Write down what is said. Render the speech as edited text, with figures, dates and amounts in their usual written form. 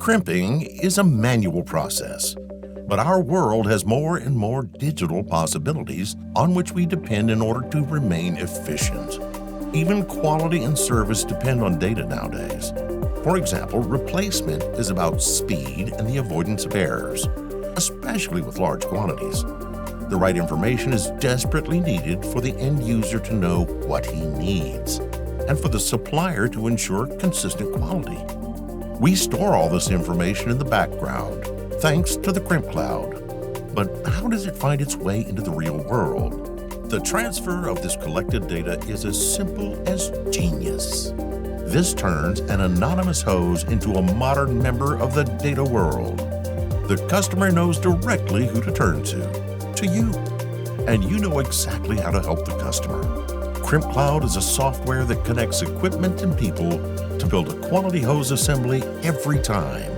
Crimping is a manual process, but our world has more and more digital possibilities on which we depend in order to remain efficient. Even quality and service depend on data nowadays. For example, replacement is about speed and the avoidance of errors, especially with large quantities. The right information is desperately needed for the end user to know what he needs, and for the supplier to ensure consistent quality. We store all this information in the background, thanks to the CrimpCloud. But how does it find its way into the real world? The transfer of this collected data is as simple as genius. This turns an anonymous hose into a modern member of the data world. The customer knows directly who to turn to you. And you know exactly how to help the customer. CrimpCloud is a software that connects equipment and people to build a quality hose assembly every time.